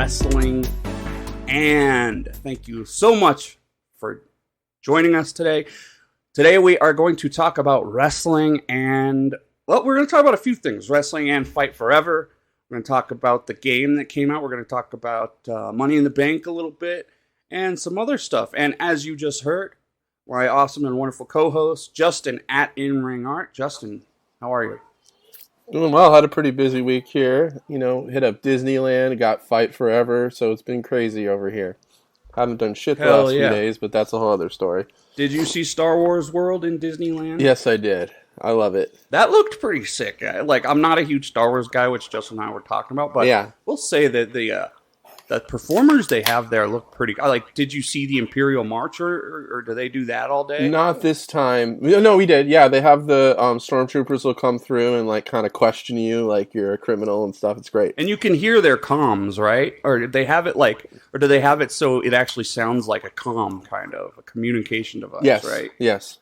wrestling. And thank you so much for joining us today. Today we are going to talk about wrestling and, well, we're going to talk about a few things. Wrestling and Fight Forever. We're going to talk about the game that came out. We're going to talk about Money in the Bank a little bit and some other stuff. And as you just heard, my awesome and wonderful co-host, Justin at In-Ring Art. Justin, how are you? Doing well. Had a pretty busy week here. You know, hit up Disneyland, got Fight Forever, so it's been crazy over here. Haven't done shit the last few days, but that's a whole other story. Did you see Star Wars World in Disneyland? Yes, I did. I love it. That looked pretty sick. Like, I'm not a huge Star Wars guy, which Justin and I were talking about, but yeah. We'll say that the performers they have there look pretty. Like, did you see the Imperial March, or do they do that all day? Not this time. No, we did. Yeah, they have the stormtroopers will come through and like kind of question you, like you're a criminal and stuff. It's great. And you can hear their comms, right? Or did they have it or do they have it so it actually sounds like a comm, kind of a communication device? Yes, right. Yes.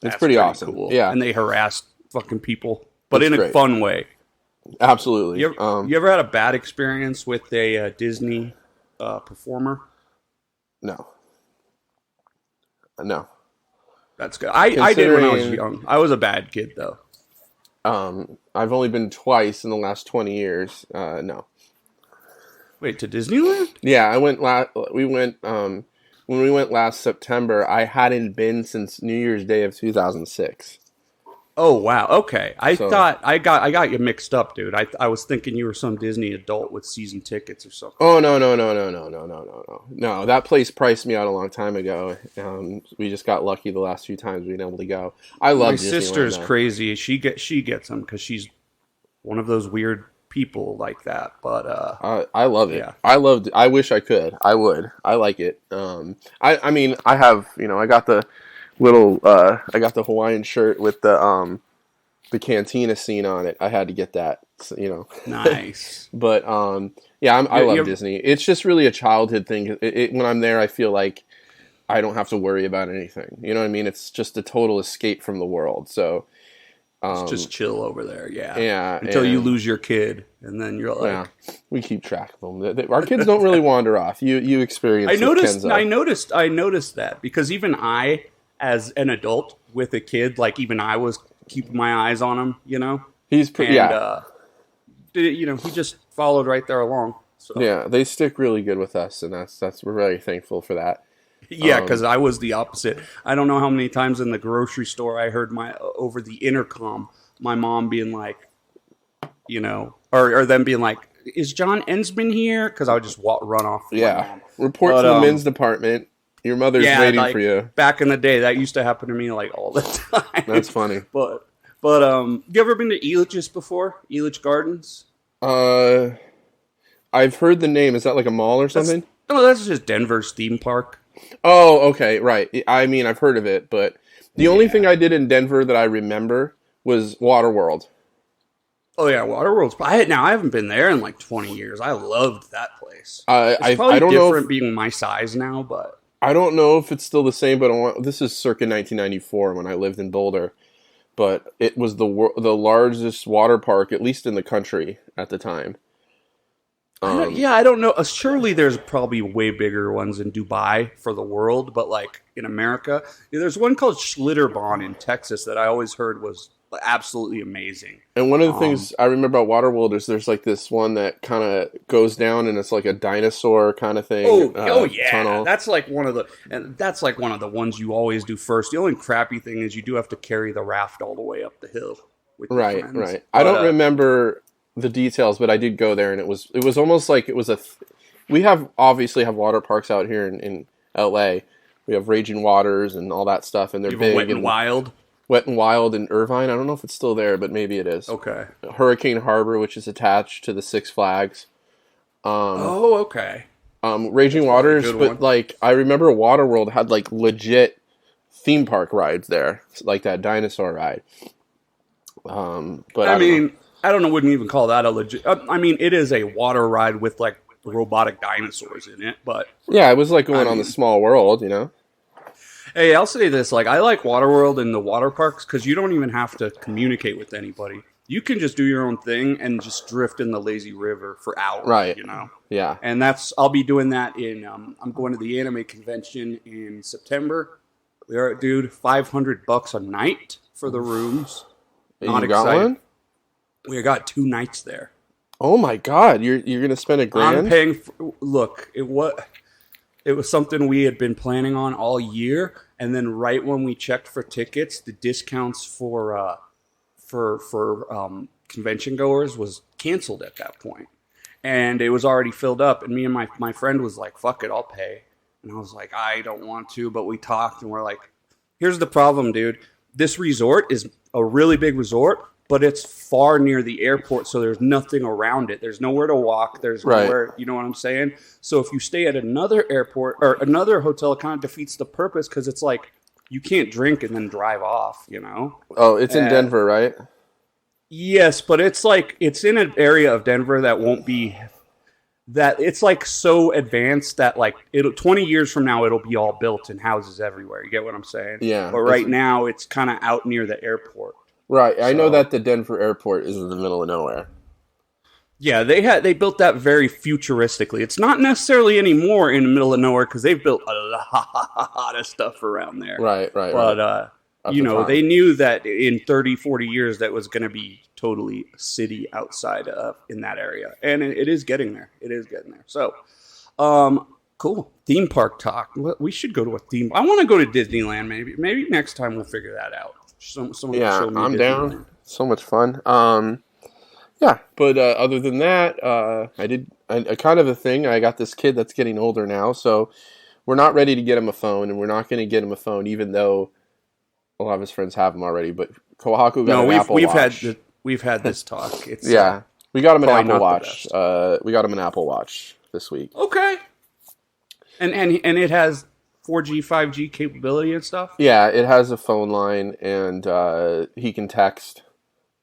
It's pretty awesome. Cool. Yeah, and they harass fucking people, but in a fun way. Absolutely. You ever had a bad experience with a Disney performer? No. That's good. I did when I was young. I was a bad kid, though. I've only been twice in the last 20 years. No. Wait, to Disneyland? Yeah, I went. When we went last September, I hadn't been since New Year's Day of 2006. Oh wow! Okay, I thought I got you mixed up, dude. I was thinking you were some Disney adult with season tickets or something. Oh no! No, that place priced me out a long time ago. We just got lucky the last few times we've been able to go. I love. My sister's crazy. She gets them because she's one of those weird people like that. But I love it. Yeah. I wish I could. I would. I like it. I mean, I have. I got the little I got the Hawaiian shirt with the cantina scene on it. I had to get that, Nice. But I love Disney. It's just really a childhood thing. When I'm there, I feel like I don't have to worry about anything. You know what I mean? It's just a total escape from the world. So it's just chill over there. Yeah. Yeah. Until you lose your kid, and then you're like, yeah, we keep track of them. Our kids don't really wander off. You experience. I noticed that because even I, as an adult with a kid, like even I was keeping my eyes on him, He's pretty, he just followed right there along. So. Yeah, they stick really good with us, and that's we're very thankful for that. Yeah, because I was the opposite. I don't know how many times in the grocery store I heard over the intercom, my mom being like, or them being like, "Is John Ensman here?" Because I would just run off. Yeah, report to the men's department. Your mother's waiting for you. Back in the day, that used to happen to me like all the time. That's funny. But you ever been to Elitch's before? Elitch Gardens? I've heard the name. Is that like a mall or something? That's just Denver's theme park. Oh, okay, right. I mean, I've heard of it, but the only thing I did in Denver that I remember was Waterworld. Oh yeah, Waterworld's. I haven't been there in like 20 years. I loved that place. It's probably I don't different know being my size now, but I don't know if it's still the same. But this is circa 1994 when I lived in Boulder. But it was the largest water park, at least in the country at the time. I don't know. Surely there's probably way bigger ones in Dubai for the world, but like in America, there's one called Schlitterbahn in Texas that I always heard was absolutely amazing. And one of the things I remember about Waterworld is there's like this one that kind of goes down and it's like a dinosaur kind of thing. Oh yeah, tunnel. that's like one of the ones you always do first. The only crappy thing is you do have to carry the raft all the way up the hill. With your friends. Right. I don't remember the details, but I did go there, and it was almost like it was we obviously have water parks out here in LA. We have Raging Waters and all that stuff, and they're big. Wet and Wild. Wet and Wild in Irvine. I don't know if it's still there, but maybe it is. Okay. Hurricane Harbor, which is attached to the Six Flags. Okay. Raging Waters, but like I remember Waterworld had like legit theme park rides there, like that dinosaur ride. But I don't know. Wouldn't even call that a legit. I mean, it is a water ride with like robotic dinosaurs in it, but yeah, it was like going on the Small World, Hey, I'll say this: like, I like Waterworld and the water parks because you don't even have to communicate with anybody. you can just do your own thing and just drift in the lazy river for hours. Right. You know. Yeah. And I'll be doing that in. I'm going to the anime convention in September. Dude, $500 a night for the rooms. Not you got excited. one? We got 2 nights there. Oh my God! You're gonna spend $1,000? I'm paying. Look, it was something we had been planning on all year, and then right when we checked for tickets, the discounts for convention goers was canceled at that point, and it was already filled up. And me and my friend was like, "Fuck it, I'll pay." And I was like, "I don't want to," but we talked, and we're like, "Here's the problem, dude. This resort is a really big resort, but it's far near the airport, so there's nothing around it. There's nowhere to walk. There's nowhere, you know what I'm saying? So if you stay at another airport or another hotel, it kind of defeats the purpose because it's like you can't drink and then drive off, you know? Oh, it's in Denver, right? Yes, but it's in an area of Denver that won't be that it's like so advanced that like 20 years from now it'll be all built and houses everywhere. You get what I'm saying? Yeah. But right now it's kind of out near the airport. Right. I know that the Denver airport is in the middle of nowhere. Yeah, they built that very futuristically. It's not necessarily anymore in the middle of nowhere because they've built a lot of stuff around there. Right. But they knew that in 30, 40 years that was going to be totally a city outside of in that area, and it is getting there. It is getting there. So, cool theme park talk. We should go to a theme. I want to go to Disneyland. Maybe next time we'll figure that out. Someone show me I'm Disneyland. down. So much fun. Yeah, but other than that, I kind of a thing. I got this kid that's getting older now, so we're not ready to get him a phone, and we're not going to get him a phone, even though a lot of his friends have them already. But Kohaku got an Apple Watch. We've had this talk. It's we got him an Apple not the Watch. best. We got him an Apple Watch this week. Okay. And it has 4G, 5G capability and stuff? Yeah, it has a phone line, and he can text.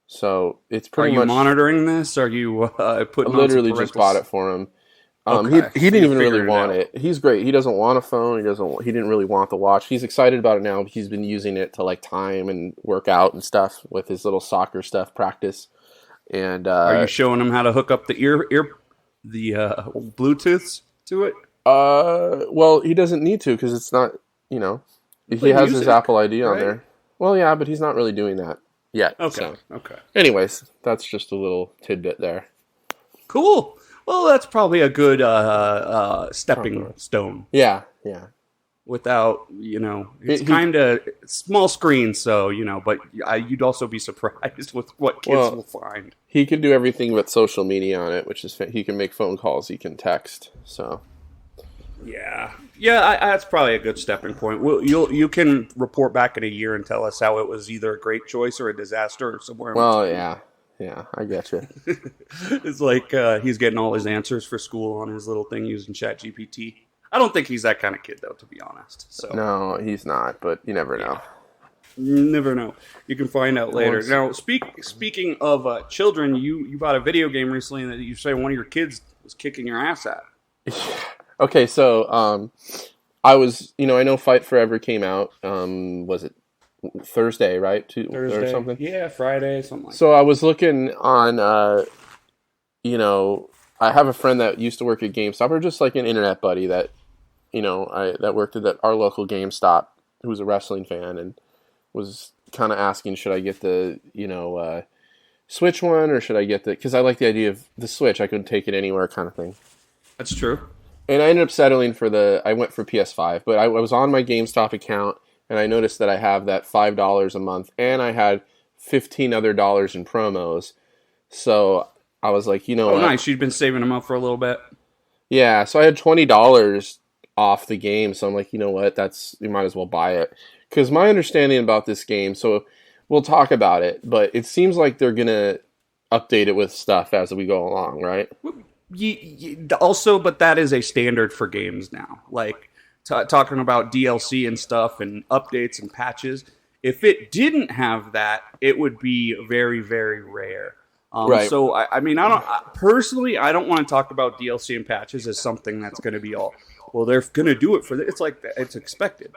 So it's pretty much... Are you monitoring this? Are you putting I literally just bought it for him. Okay. He didn't even really want it. He's great. He doesn't want a phone. He didn't really want the watch. He's excited about it now. He's been using it to like time and work out and stuff with his little soccer stuff practice. And are you showing him how to hook up the Bluetooths to it? Well, he doesn't need to because it's not. He has his Apple ID on there. Well, yeah, but he's not really doing that yet. Okay. Anyways, that's just a little tidbit there. Cool. Well, that's probably a good stepping stone. Yeah. Without, it's kind of small screen, so, but you'd also be surprised with what kids will find. He can do everything with social media on it, which is he can make phone calls, he can text, so. Yeah, that's probably a good stepping point. You can report back in a year and tell us how it was either a great choice or a disaster or somewhere. Well, yeah, I get you. It's like he's getting all his answers for school on his little thing using ChatGPT. I don't think he's that kind of kid, though, to be honest. So no, he's not, but you never know. You never know. You can find out later. Now, speaking of children, you bought a video game recently that you say one of your kids was kicking your ass at. Okay, so I was, I know Fight Forever came out. Was it Thursday, right? Thursday or something? Yeah, Friday, something like that. So I was looking on, I have a friend that used to work at GameStop, or just like an internet buddy that, that worked at our local GameStop, who was a wrestling fan, and was kind of asking, should I get the, Switch one, or should I get because I like the idea of the Switch. I could take it anywhere kind of thing. That's true. And I ended up settling I went for PS5, but I was on my GameStop account, and I noticed that I have that $5 a month, and I had $15 other in promos. So I was like, what? Nice. You'd been saving them up for a little bit. Yeah, so I had $20 off the game, so I'm like, what? You might as well buy it. Because my understanding about this game, so we'll talk about it, but it seems like they're going to update it with stuff as we go along, right? Also, but that is a standard for games now. Like, talking about DLC and stuff and updates and patches. If it didn't have that, it would be very, very rare. Right. So, I don't want to talk about DLC and patches as something that's going to be they're going to do it it's like, it's expected,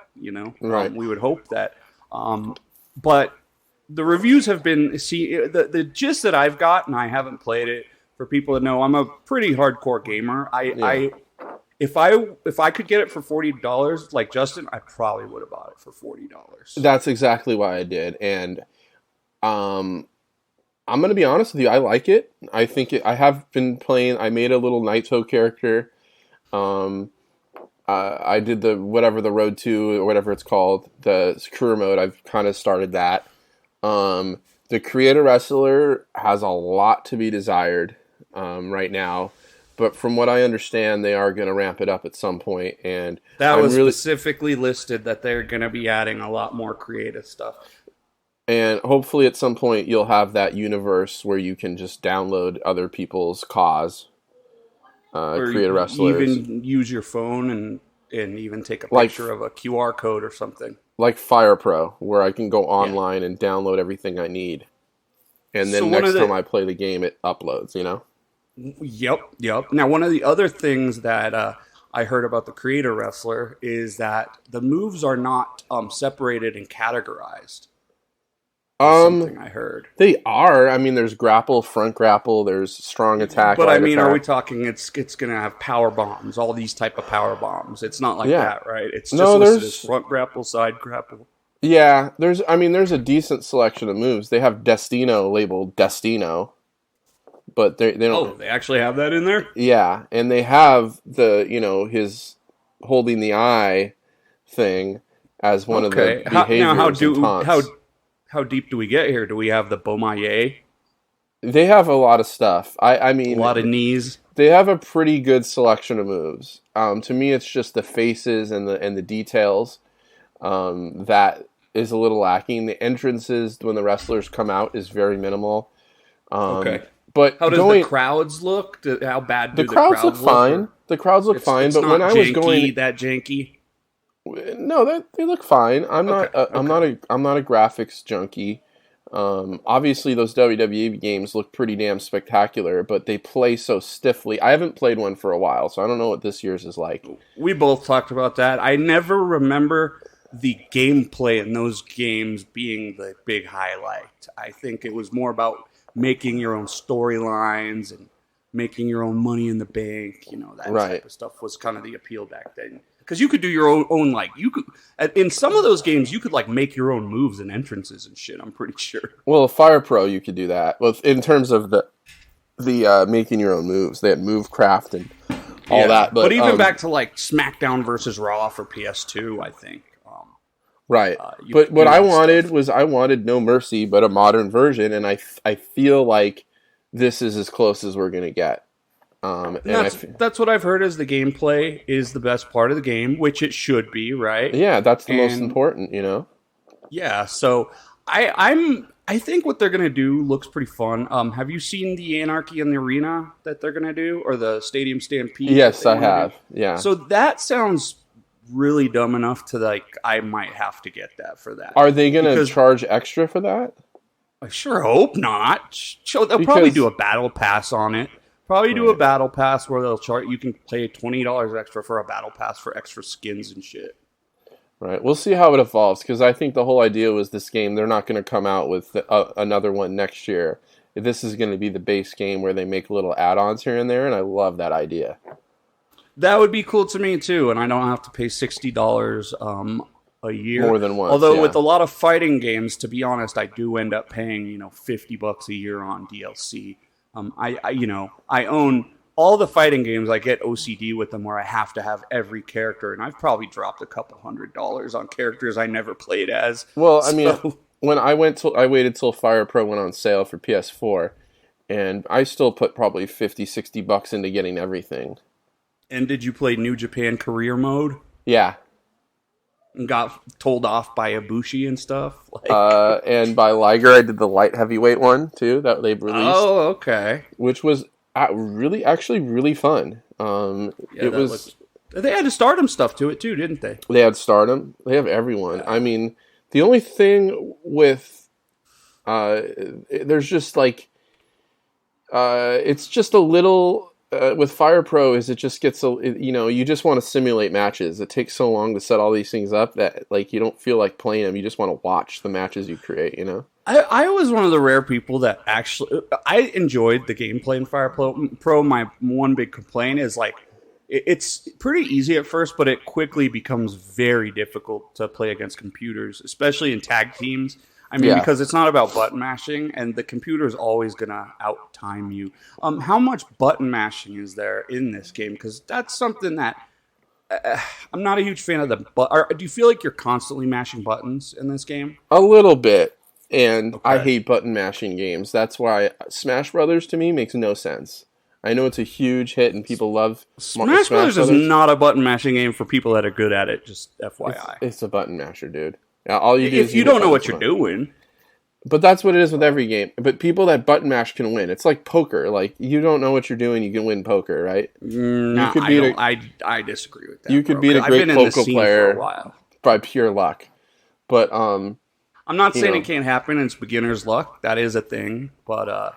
Right. We would hope that. But the reviews have been the gist that I've got, and I haven't played it. For people that know, I'm a pretty hardcore gamer. If I could get it for $40, like Justin, I probably would have bought it for $40. That's exactly why I did, and I'm gonna be honest with you. I like it. I think I have been playing. I made a little Naito character. I did the Road to or whatever it's called, the career mode. I've kind of started that. The Creator Wrestler has a lot to be desired right now, but from what I understand, they are going to ramp it up at some point. And that was specifically listed that they're going to be adding a lot more creative stuff. And hopefully, at some point, you'll have that universe where you can just download other people's cause. Creator Wrestlers. Even use your phone and even take a picture of a QR code or something. Like Fire Pro, where I can go online and download everything I need. And then next time I play the game, it uploads, you know? Yep. Now, one of the other things that I heard about the Creator Wrestler is that the moves are not separated and categorized. Something I heard. They are. I mean, there's grapple, front grapple, there's strong attack. But I mean, are we talking it's going to have power bombs, all these type of power bombs? It's not like that, right? It's just listed as front grapple, side grapple. Yeah, there's a decent selection of moves. They have Destino labeled Destino, but they don't. Oh, they actually have that in there? Yeah, and they have his holding the eye thing as one of the behaviors. How deep do we get here? Do we have the Beaumaye? They have a lot of stuff. I mean, a lot of knees. They have a pretty good selection of moves. To me, it's just the faces and the details that is a little lacking. The entrances when the wrestlers come out is very minimal. Okay, but how does the crowds look? How bad do the crowds look fine? The crowds look fine, but when I was going that janky. No, they look fine. I'm not a graphics junkie. Obviously, those WWE games look pretty damn spectacular, but they play so stiffly. I haven't played one for a while, so I don't know what this year's is like. We both talked about that. I never remember the gameplay in those games being the big highlight. I think it was more about making your own storylines and making your own money in the bank. That type of stuff was kind of the appeal back then. Because you could do your own like you could in some of those games you could like make your own moves and entrances and shit. I'm pretty sure. Well, Fire Pro you could do that. Well, in terms of the making your own moves, they had Movecraft and all that. But even back to like SmackDown versus Raw for PS2, I think. Right. But what I wanted was No Mercy, but a modern version, and I feel like this is as close as we're gonna get. That's what I've heard is the gameplay is the best part of the game, which it should be, right? Yeah, that's the most important, Yeah, so I think what they're gonna do looks pretty fun. Have you seen the Anarchy in the Arena that they're gonna do, or the Stadium Stampede? Yes, I have. Yeah. So that sounds really dumb enough to like I might have to get that for that. Are they gonna charge extra for that? I sure hope not. They'll probably do a battle pass on it. Do a battle pass where they'll charge. You can pay $20 extra for a battle pass for extra skins and shit. Right. We'll see how it evolves because I think the whole idea was this game. They're not going to come out with another one next year. This is going to be the base game where they make little add-ons here and there, and I love that idea. That would be cool to me too, and I don't have to pay $60 a year. More than once. Although with a lot of fighting games, to be honest, I do end up paying $50 a year on DLC. I own all the fighting games. I get OCD with them where I have to have every character, and I've probably dropped a couple $100 on characters I never played as. Well, I mean, when I waited till Fire Pro went on sale for PS4, and I still put probably $50-$60 into getting everything. And did you play New Japan Career Mode? Yeah. And got told off by Ibushi and stuff? And by Liger, I did the light heavyweight one, too, that they've released. Oh, okay. Which was really fun. They had Stardom stuff to it, too, didn't they? They had Stardom. They have everyone. Yeah. I mean, the only thing with... there's just, like... it's just a little... with Fire Pro is it just gets you just want to simulate matches. It takes so long to set all these things up that like you don't feel like playing them. You just want to watch the matches you create. I was one of the rare people that actually I enjoyed the gameplay in Fire Pro. My one big complaint is like it's pretty easy at first, but it quickly becomes very difficult to play against computers, especially in tag teams. I mean, because it's not about button mashing, and the computer is always gonna out time you. How much button mashing is there in this game? Because that's something that I'm not a huge fan of. Do you feel like you're constantly mashing buttons in this game? A little bit. And I hate button mashing games. That's why Smash Brothers to me makes no sense. I know it's a huge hit and people love Smash Brothers is not a button mashing game for people that are good at it. Just FYI, it's a button masher, dude. All you do if you don't know what you're doing. But that's what it is with every game. But people that button mash can win. It's like poker. Like you don't know what you're doing, you can win poker, right? No, I disagree with that. You could beat a great poker player by pure luck. But I'm not saying it can't happen. It's beginner's luck. That is a thing. But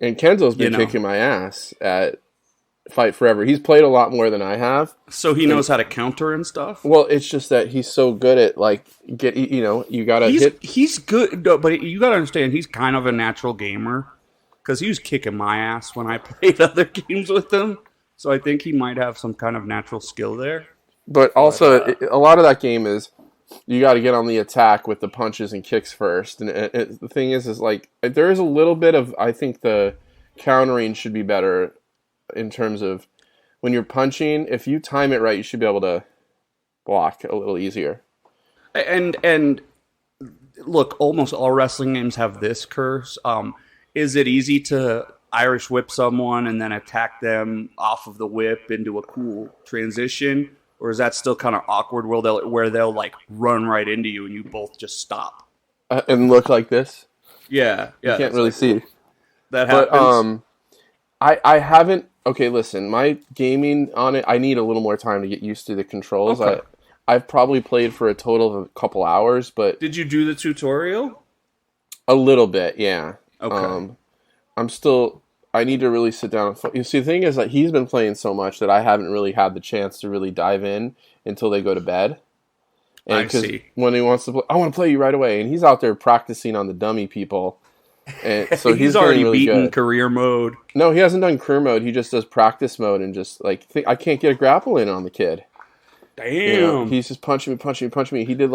and Kenzo's been kicking my ass at Fight Forever. He's played a lot more than I have. So he knows how to counter and stuff? Well, it's just that he's so good at, like, you gotta hit. He's good, but you gotta understand, he's kind of a natural gamer. Because he was kicking my ass when I played other games with him. So I think he might have some kind of natural skill there. But also, a lot of that game is, you got to get on the attack with the punches and kicks first. And the thing is like, there is a little bit of, I think the countering should be better in terms of when you're punching. If you time it right, you should be able to block a little easier. And look, almost all wrestling games have this curse. Is it easy to Irish whip someone and then attack them off of the whip into a cool transition? Or is that still kind of awkward where they'll like run right into you and you both just stop? And look like this? Yeah. You can't really see. That happens. But I haven't... Okay, listen. My gaming on it, I need a little more time to get used to the controls. Okay. I've probably played for a total of a couple hours, but... Did you do the tutorial? A little bit, yeah. Okay. I'm still... I need to really sit down. You see, the thing is that he's been playing so much that I haven't really had the chance to really dive in until they go to bed. And I see. When he wants to play, I want to play you right away. And he's out there practicing on the dummy people. And so he's already really beaten good. Career mode. No, he hasn't done career mode. He just does practice mode and just like, I can't get a grapple in on the kid. Damn. You know, he's just punching me. He did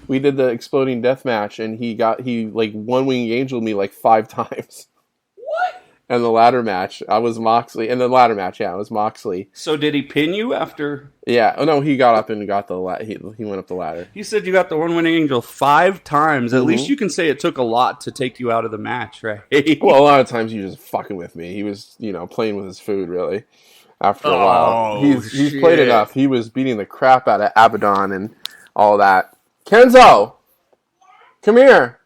we did the exploding death match and he one wing angel me like 5 times. What? And the ladder match, I was Moxley. And the ladder match, yeah, it was Moxley. So did he pin you after? Yeah. Oh, no, he got up and got he went up the ladder. You said you got the one-winning angel 5 times. At least you can say it took a lot to take you out of the match, right? Well, a lot of times he was just fucking with me. He was, playing with his food, really, after a while. He's played enough. He was beating the crap out of Abaddon and all that. Kenzo! Come here!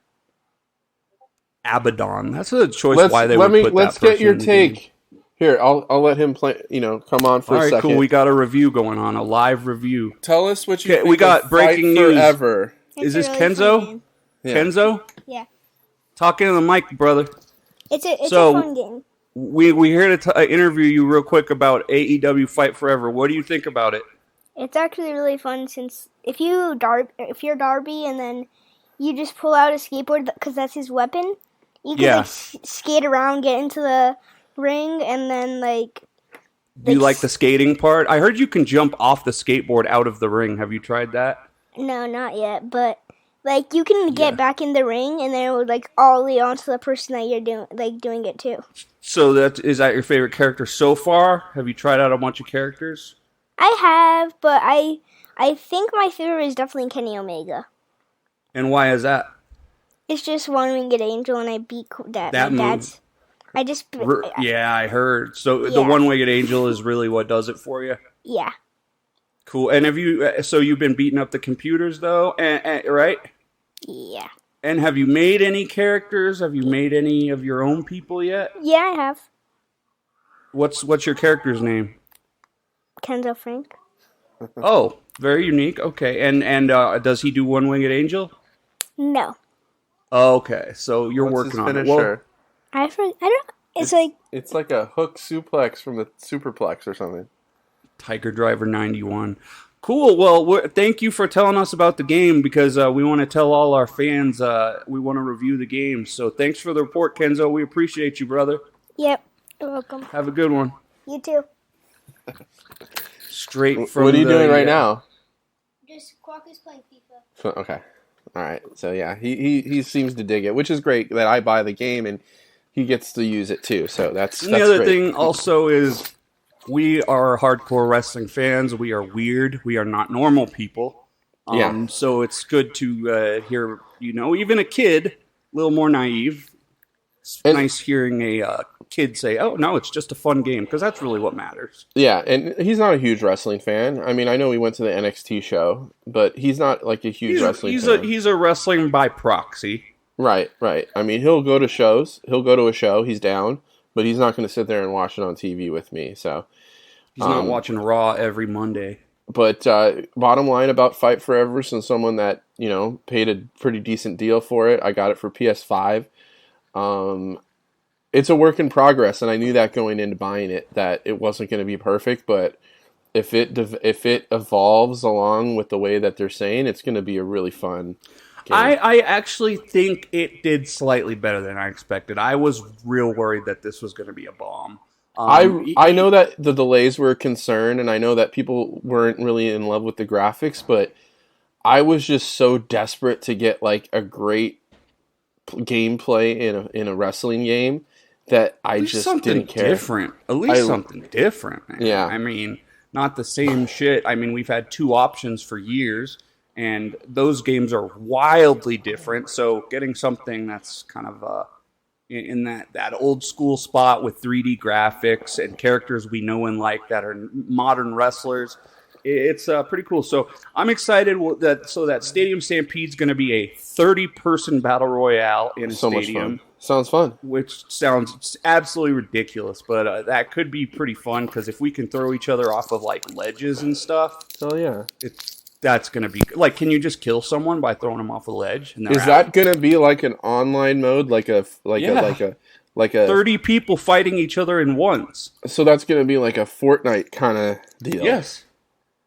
Abaddon. That's a choice why they would put that Let's get your take. Here, I'll let him play. Come on for a second. All right, cool. We got a review going on, a live review. Tell us what you think. We got breaking news. Forever. Is this really Kenzo? Yeah. Kenzo? Yeah. Talking to the mic, brother. It's a fun game. We're here to interview you real quick about AEW Fight Forever. What do you think about it? It's actually really fun since if you're Darby and then you just pull out a skateboard because that's his weapon. You can skate around, get into the ring, and then Do you like the skating part? I heard you can jump off the skateboard out of the ring. Have you tried that? No, not yet. But you can get back in the ring, and then it would ollie onto the person that you're doing it to. So is that your favorite character so far? Have you tried out a bunch of characters? I have, but I think my favorite is definitely Kenny Omega. And why is that? It's just one-winged angel, and I beat that move. Yeah, I heard. So the one-winged angel is really what does it for you? Yeah. Cool. And you've been beating up the computers, though, right? Yeah. And have you made any characters? Have you made any of your own people yet? Yeah, I have. What's your character's name? Kenzo Frank. Oh, very unique. Okay. And does he do one-winged angel? No. Okay, so you're working on it. Well, I don't. It's like a hook suplex from the Superplex or something. Tiger Driver 91. Cool. Well, thank you for telling us about the game because we want to tell all our fans we want to review the game. So thanks for the report, Kenzo. We appreciate you, brother. Yep. You're welcome. Have a good one. You too. Straight from What are you doing right now? Just Quacky's playing FIFA. Okay. All right. So yeah, he seems to dig it, which is great that I buy the game and he gets to use it too. So that's the other great. thing also is we are hardcore wrestling fans. We are weird. We are not normal people. Yeah. So it's good to hear, even a kid, a little more naive. It's nice hearing a kid say, "Oh no, it's just a fun game," because that's really what matters. Yeah, and he's not a huge wrestling fan. I mean, I know he went to the NXT show, but he's not like a huge wrestling fan. He's a wrestling by proxy. Right. I mean, he'll go to shows. He'll go to a show. He's down, but he's not going to sit there and watch it on TV with me. So he's not watching Raw every Monday. But bottom line about Fight Forever, since someone that paid a pretty decent deal for it, I got it for PS5. It's a work in progress, and I knew that going into buying it that it wasn't going to be perfect. But if it evolves along with the way that they're saying, it's going to be a really fun game. I actually think it did slightly better than I expected. I was real worried that this was going to be a bomb. I know that the delays were a concern, and I know that people weren't really in love with the graphics, but I was just so desperate to get like a great gameplay in a wrestling game that I just didn't care. Different. At least something different, man. Yeah. I mean, not the same shit. I mean, we've had two options for years, and those games are wildly different. So getting something that's kind of in that old school spot with 3D graphics and characters we know and like that are modern wrestlers, it's pretty cool. So I'm excited that Stadium Stampede's going to be a 30-person battle royale in a stadium. Much fun. Sounds fun. Which sounds absolutely ridiculous, but that could be pretty fun because if we can throw each other off of like ledges and stuff, oh yeah, that's going to be like, can you just kill someone by throwing them off a ledge? And is that going to be like an online mode, like a 30 people fighting each other in ones? So that's going to be like a Fortnite kind of deal. Yes.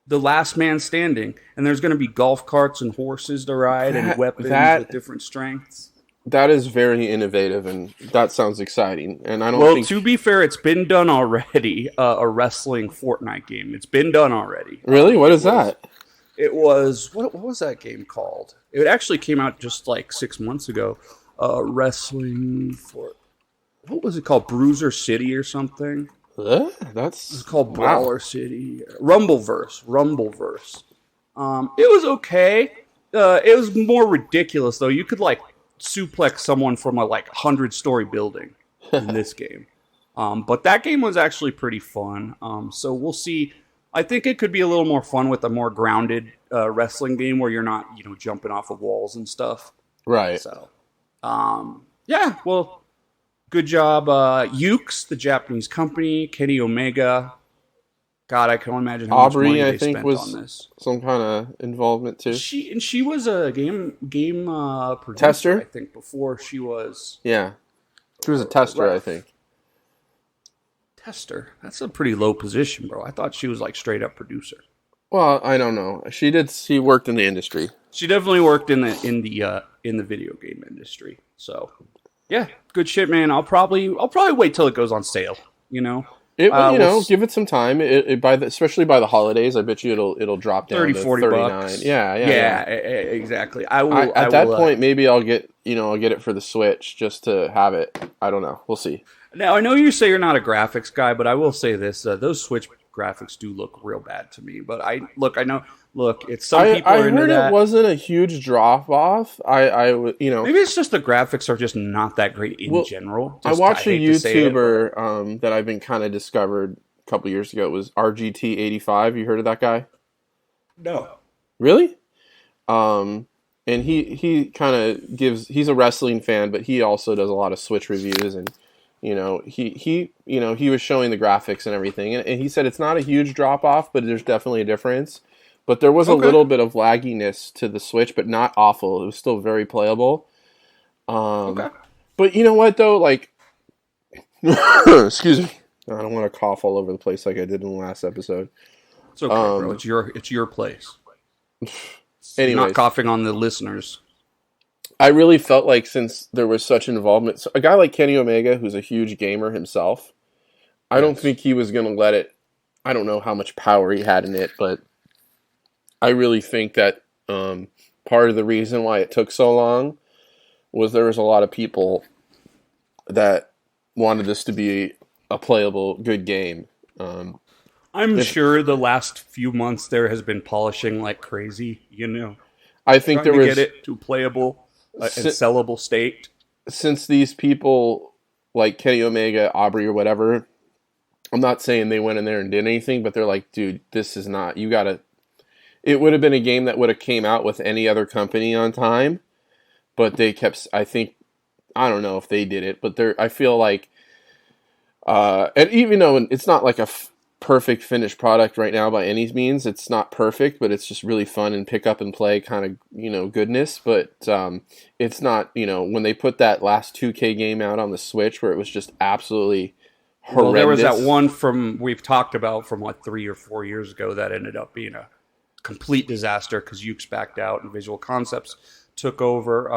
The last man standing, and there's going to be golf carts and horses to ride and weapons with different strengths. That is very innovative, and that sounds exciting. And I don't. Well, to be fair, it's been done already. A wrestling Fortnite game. It's been done already. Really? What is that? It was what was that game called? It actually came out just like 6 months ago. Wrestling for what was it called? Bruiser City or something. It's called Brawler City. Rumbleverse. It was okay. It was more ridiculous though. You could like suplex someone from a 100-story building in this game. But that game was actually pretty fun. So we'll see. I think it could be a little more fun with a more grounded wrestling game where you're not, jumping off of walls and stuff. Right. So, yeah. Well, good job, Ukes, the Japanese company, Kenny Omega. God, I can only imagine how Aubrey, much money they I think, spent was on this. Some kind of involvement too. She was a game producer, tester, I think, before she was. Yeah, she was a tester, I think. Tester. That's a pretty low position, bro. I thought she was like straight up producer. Well, I don't know. She worked in the industry. She definitely worked in the video game industry. So, yeah, good shit, man. I'll probably wait till it goes on sale. Give it some time. Especially by the holidays, I bet you it'll drop down 30, to 40 $39. bucks. Yeah, exactly. At that point, maybe I'll get it for the Switch just to have it. I don't know. We'll see. Now I know you say you're not a graphics guy, but I will say this: those Switch graphics do look real bad to me. But I know. Look, it's some people are into that. I heard it wasn't a huge drop off. Maybe it's just the graphics are just not that great in general. I watched a YouTuber that I've been kind of discovered a couple years ago. It was RGT85. You heard of that guy? No. Really? And he kind of gives. He's a wrestling fan, but he also does a lot of Switch reviews and. He was showing the graphics and everything, and he said it's not a huge drop off, but there's definitely a difference. But there was a little bit of lagginess to the Switch, but not awful. It was still very playable. But you know what though? Like, excuse me, I don't want to cough all over the place like I did in the last episode. It's okay, bro. It's your place. Anyways, not coughing on the listeners. I really felt like since there was such involvement, so a guy like Kenny Omega, who's a huge gamer himself, I don't think he was going to let it. I don't know how much power he had in it, but I really think that part of the reason why it took so long was there was a lot of people that wanted this to be a playable, good game. I'm sure the last few months there has been polishing like crazy, you know. I think there was get it to playable and sellable state. Since these people like Kenny Omega, Aubrey, or whatever, I'm not saying they went in there and did anything, but they're like, dude, this is not. You gotta. It would have been a game that would have came out with any other company on time, but they kept. I don't know if they did it, but I feel like, and even though it's not like a perfect finished product right now by any means, it's not perfect, but it's just really fun and pick up and play kind of goodness. But it's not when they put that last 2K game out on the Switch where it was just absolutely horrendous. Well, there was that one we've talked about from 3 or 4 years ago that ended up being a complete disaster because Ukes backed out and Visual Concepts took over.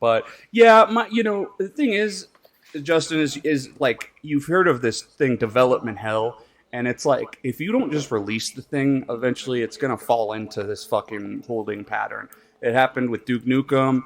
But yeah, the thing is, Justin, is like you've heard of this thing, development hell. And it's like, if you don't just release the thing, eventually it's going to fall into this fucking holding pattern. It happened with Duke Nukem.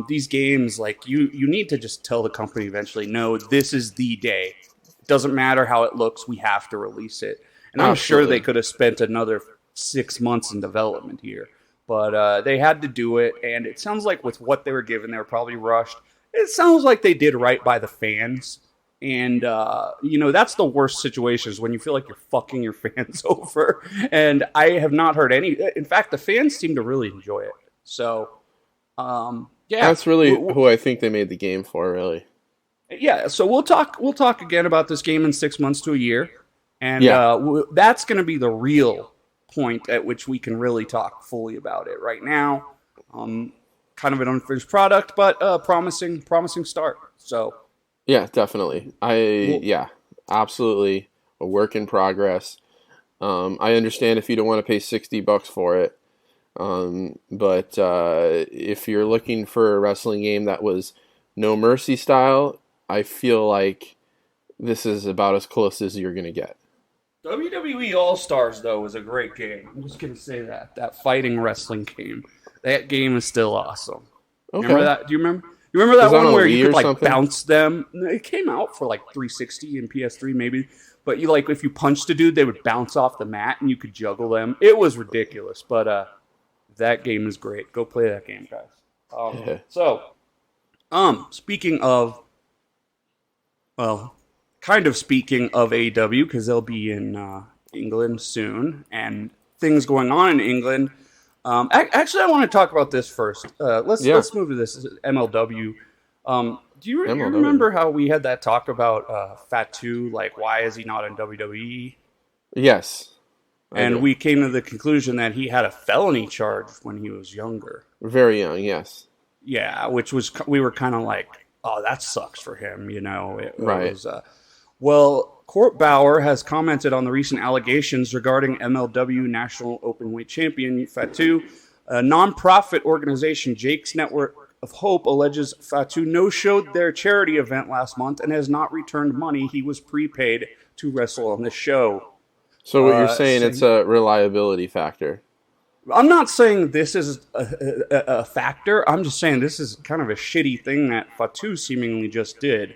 These games, like, you need to just tell the company eventually, no, this is the day. It doesn't matter how it looks, we have to release it. And I'm sure they could have spent another 6 months in development here. But they had to do it, and it sounds like with what they were given, they were probably rushed. It sounds like they did right by the fans. And, that's the worst situation is when you feel like you're fucking your fans over. And I have not heard any. In fact, the fans seem to really enjoy it. So, yeah. That's really who I think they made the game for, really. Yeah, so we'll talk again about this game in 6 months to a year. And that's going to be the real point at which we can really talk fully about it. Right now, kind of an unfinished product, but promising start. So... Yeah, definitely. Absolutely a work in progress. I understand if you don't want to pay $60 for it, but if you're looking for a wrestling game that was No Mercy style, I feel like this is about as close as you're going to get. WWE All-Stars, though, was a great game. I'm just going to say that fighting wrestling game. That game is still awesome. Okay. Remember that? Do you remember? You remember that one where you could bounce them? It came out for 360 and PS3 maybe, but if you punched a dude, they would bounce off the mat and you could juggle them. It was ridiculous, but that game is great. Go play that game, guys. So, speaking of AEW, because they'll be in England soon, and things going on in England. Actually, I want to talk about this first. Let's move to this MLW. Do you remember how we had that talk about Fatu? Like, why is he not in WWE? Yes. And we came to the conclusion that he had a felony charge when he was younger. Very young, yes. Yeah, which was, we were kind of like, oh, that sucks for him, Right. Court Bauer has commented on the recent allegations regarding MLW National Openweight Champion Fatu. A non-profit organization, Jake's Network of Hope, alleges Fatu no-showed their charity event last month and has not returned money he was prepaid to wrestle on the show. So what you're saying, it's a reliability factor. I'm not saying this is a factor. I'm just saying this is kind of a shitty thing that Fatu seemingly just did.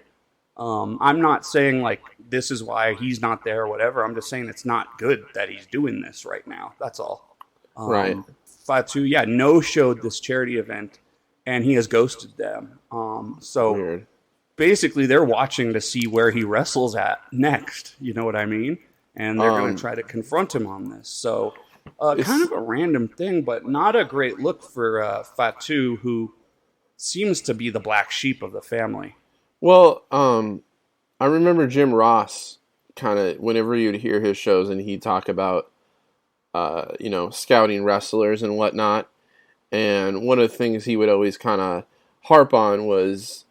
I'm not saying this is why he's not there or whatever. I'm just saying it's not good that he's doing this right now. That's all. Right. Fatu, no-showed this charity event, and he has ghosted them. Weird. Basically, they're watching to see where he wrestles at next. You know what I mean? And they're going to try to confront him on this. So, kind of a random thing, but not a great look for Fatu, who seems to be the black sheep of the family. Well, I remember Jim Ross kind of, whenever you'd hear his shows and he'd talk about, scouting wrestlers and whatnot. And one of the things he would always kind of harp on was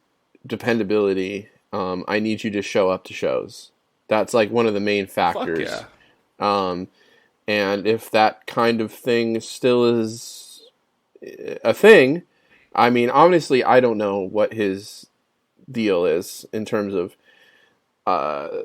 dependability. I need you to show up to shows. That's one of the main factors. Fuck yeah. And if that kind of thing still is a thing, I mean, honestly, I don't know what his deal is in terms of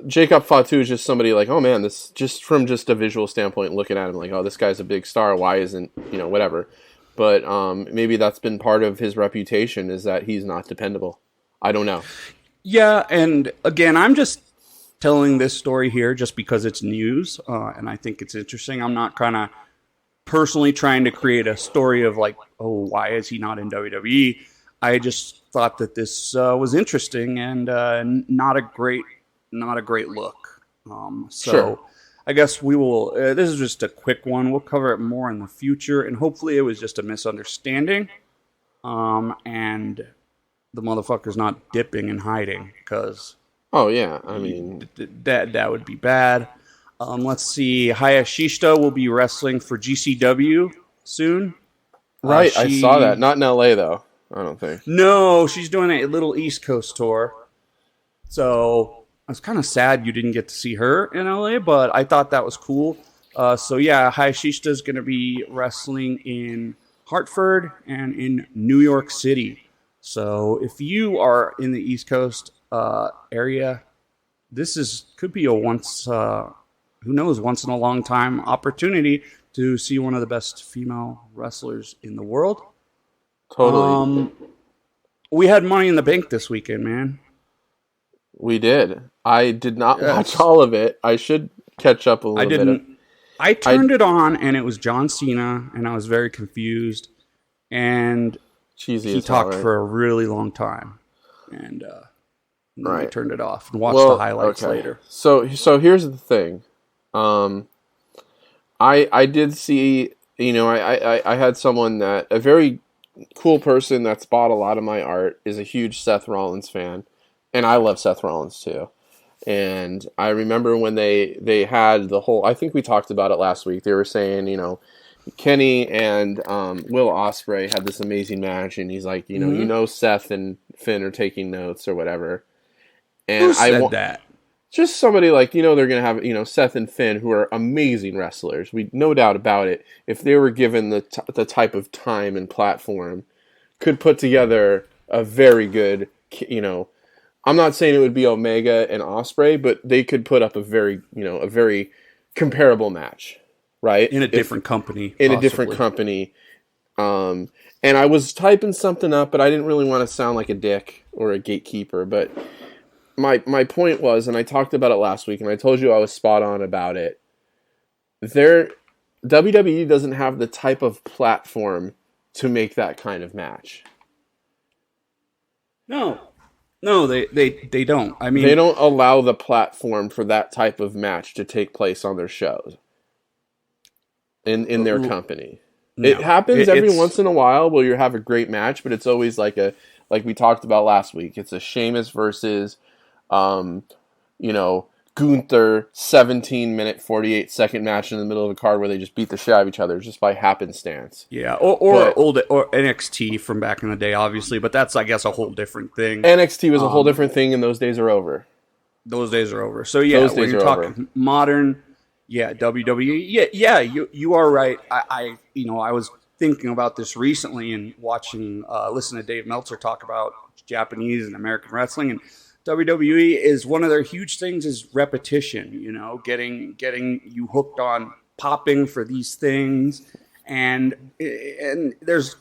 Jacob Fatu is just somebody like, oh man, this just from just a visual standpoint, looking at him like, oh, this guy's a big star. Why isn't, whatever. But maybe that's been part of his reputation, is that he's not dependable. I don't know. Yeah, and again, I'm just telling this story here just because it's news, and I think it's interesting. I'm not kind of personally trying to create a story of like, oh, why is he not in WWE? I just thought that this was interesting and not a great look. Sure. I guess we will. This is just a quick one. We'll cover it more in the future, and hopefully, it was just a misunderstanding. And the motherfucker's not dipping and hiding, because oh yeah, I mean that would be bad. Let's see. Hayashishita will be wrestling for GCW soon. Right, I saw that. Not in LA though. I don't think. No, she's doing a little East Coast tour. So I was kind of sad you didn't get to see her in LA, but I thought that was cool. So yeah, Hayashishita is going to be wrestling in Hartford and in New York City. So if you are in the East Coast area, this could be a once in a long time opportunity to see one of the best female wrestlers in the world. Totally. We had Money in the Bank this weekend, man. We did. I did not watch all of it. I should catch up a little bit. I turned it on, and it was John Cena, and I was very confused. And he talked for a really long time. And then I turned it off and watched the highlights later. So here's the thing. I did see, I had someone a very cool person that's bought a lot of my art, is a huge Seth Rollins fan. And I love Seth Rollins too. And I remember when they had the whole, I think we talked about it last week. They were saying, Kenny and Will Ospreay had this amazing match, and he's like, Seth and Finn are taking notes or whatever. And who said that? Just somebody like, they're going to have, Seth and Finn, who are amazing wrestlers. We no doubt about it. If they were given the type of time and platform, could put together a very good, I'm not saying it would be Omega and Ospreay, but they could put up a very comparable match, right? In a different company. In a different company. And I was typing something up, but I didn't really want to sound like a dick or a gatekeeper. But my point was, and I talked about it last week, and I told you I was spot on about it. WWE doesn't have the type of platform to make that kind of match. No, they don't. I mean, they don't allow the platform for that type of match to take place on their shows. In their company. No, it happens every once in a while where you have a great match, but it's always like we talked about last week. It's a Sheamus versus Gunther 17-minute, 48-second match in the middle of a card where they just beat the shit out of each other just by happenstance. Yeah, or NXT from back in the day, obviously, but that's, I guess, a whole different thing. NXT was a whole different thing, and those days are over. Those days are over. So yeah, when you're talking modern, WWE, you are right. I was thinking about this recently and listening to Dave Meltzer talk about Japanese and American wrestling, and WWE is one of their huge things is repetition, getting you hooked on popping for these things. And there's